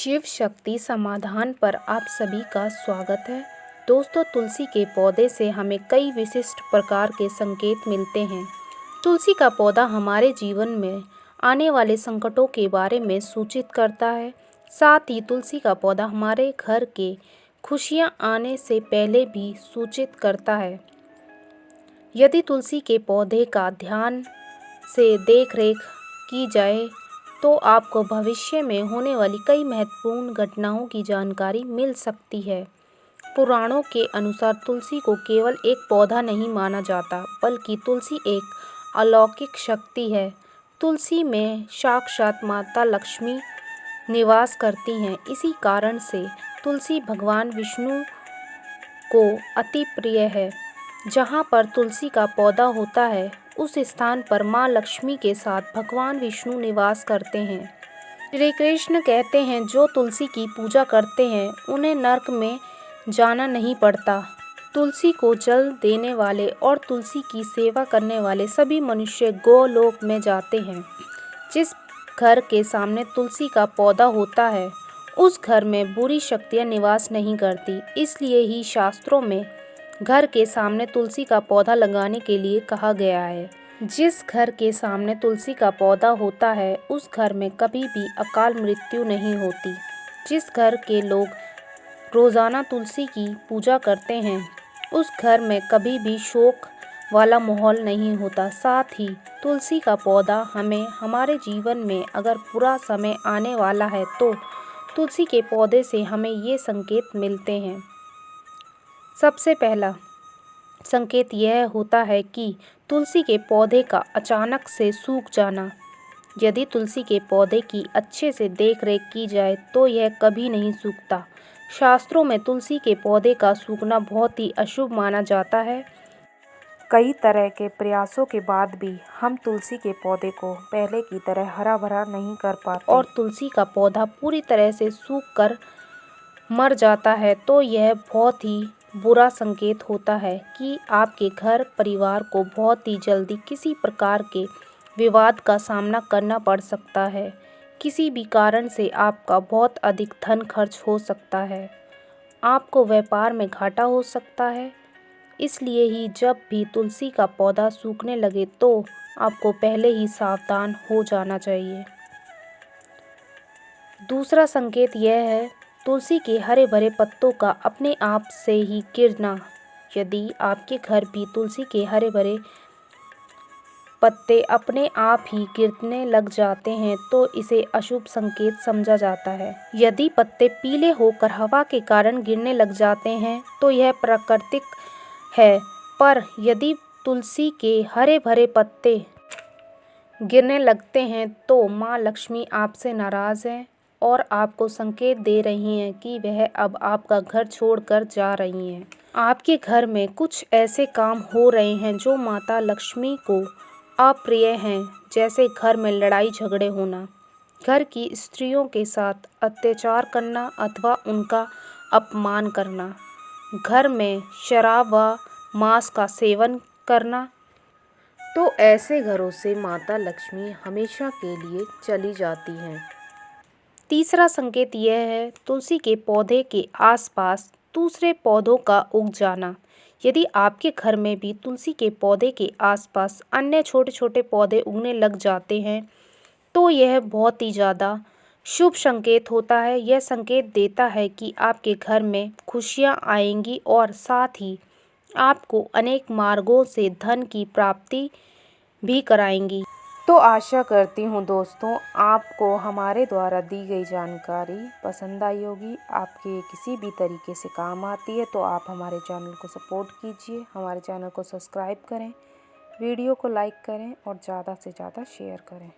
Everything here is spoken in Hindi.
शिव शक्ति समाधान पर आप सभी का स्वागत है। दोस्तों, तुलसी के पौधे से हमें कई विशिष्ट प्रकार के संकेत मिलते हैं। तुलसी का पौधा हमारे जीवन में आने वाले संकटों के बारे में सूचित करता है। साथ ही तुलसी का पौधा हमारे घर के खुशियां आने से पहले भी सूचित करता है। यदि तुलसी के पौधे का ध्यान से देखरेख की जाए तो आपको भविष्य में होने वाली कई महत्वपूर्ण घटनाओं की जानकारी मिल सकती है। पुराणों के अनुसार तुलसी को केवल एक पौधा नहीं माना जाता, बल्कि तुलसी एक अलौकिक शक्ति है। तुलसी में साक्षात माता लक्ष्मी निवास करती हैं। इसी कारण से तुलसी भगवान विष्णु को अति प्रिय है। जहाँ पर तुलसी का पौधा होता है, उस स्थान पर माँ लक्ष्मी के साथ भगवान विष्णु निवास करते हैं। श्री कृष्ण कहते हैं, जो तुलसी की पूजा करते हैं उन्हें नरक में जाना नहीं पड़ता। तुलसी को जल देने वाले और तुलसी की सेवा करने वाले सभी मनुष्य गोलोक में जाते हैं। जिस घर के सामने तुलसी का पौधा होता है, उस घर में बुरी शक्तियाँ निवास नहीं करती। इसलिए ही शास्त्रों में घर के सामने तुलसी का पौधा लगाने के लिए कहा गया है। जिस घर के सामने तुलसी का पौधा होता है, उस घर में कभी भी अकाल मृत्यु नहीं होती। जिस घर के लोग रोज़ाना तुलसी की पूजा करते हैं, उस घर में कभी भी शोक वाला माहौल नहीं होता। साथ ही तुलसी का पौधा हमें हमारे जीवन में अगर बुरा समय आने वाला है तो तुलसी के पौधे से हमें ये संकेत मिलते हैं। सबसे पहला संकेत यह होता है कि तुलसी के पौधे का अचानक से सूख जाना। यदि तुलसी के पौधे की अच्छे से देखरेख की जाए तो यह कभी नहीं सूखता। शास्त्रों में तुलसी के पौधे का सूखना बहुत ही अशुभ माना जाता है। कई तरह के प्रयासों के बाद भी हम तुलसी के पौधे को पहले की तरह हरा भरा नहीं कर पाते और तुलसी का पौधा पूरी तरह से सूख कर मर जाता है तो यह बहुत ही बुरा संकेत होता है कि आपके घर परिवार को बहुत ही जल्दी किसी प्रकार के विवाद का सामना करना पड़ सकता है। किसी भी कारण से आपका बहुत अधिक धन खर्च हो सकता है। आपको व्यापार में घाटा हो सकता है। इसलिए ही जब भी तुलसी का पौधा सूखने लगे तो आपको पहले ही सावधान हो जाना चाहिए। दूसरा संकेत यह है तुलसी के हरे भरे पत्तों का अपने आप से ही गिरना। यदि आपके घर भी तुलसी के हरे भरे पत्ते अपने आप ही गिरने लग जाते हैं तो इसे अशुभ संकेत समझा जाता है। यदि पत्ते पीले होकर हवा के कारण गिरने लग जाते हैं तो यह प्राकृतिक है, पर यदि तुलसी के हरे भरे पत्ते गिरने लगते हैं तो माँ लक्ष्मी आपसे नाराज़ हैं और आपको संकेत दे रही हैं कि वह अब आपका घर छोड़कर जा रही हैं। आपके घर में कुछ ऐसे काम हो रहे हैं जो माता लक्ष्मी को अप्रिय हैं, जैसे घर में लड़ाई झगड़े होना, घर की स्त्रियों के साथ अत्याचार करना अथवा उनका अपमान करना, घर में शराब व मांस का सेवन करना। तो ऐसे घरों से माता लक्ष्मी हमेशा के लिए चली जाती हैं। तीसरा संकेत यह है तुलसी के पौधे के आसपास दूसरे पौधों का उग जाना। यदि आपके घर में भी तुलसी के पौधे के आसपास अन्य छोटे छोटे पौधे उगने लग जाते हैं तो यह बहुत ही ज़्यादा शुभ संकेत होता है। यह संकेत देता है कि आपके घर में खुशियाँ आएंगी और साथ ही आपको अनेक मार्गों से धन की प्राप्ति भी कराएंगी। तो आशा करती हूँ दोस्तों, आपको हमारे द्वारा दी गई जानकारी पसंद आई होगी। आपके किसी भी तरीके से काम आती है तो आप हमारे चैनल को सपोर्ट कीजिए, हमारे चैनल को सब्सक्राइब करें, वीडियो को लाइक करें और ज़्यादा से ज़्यादा शेयर करें।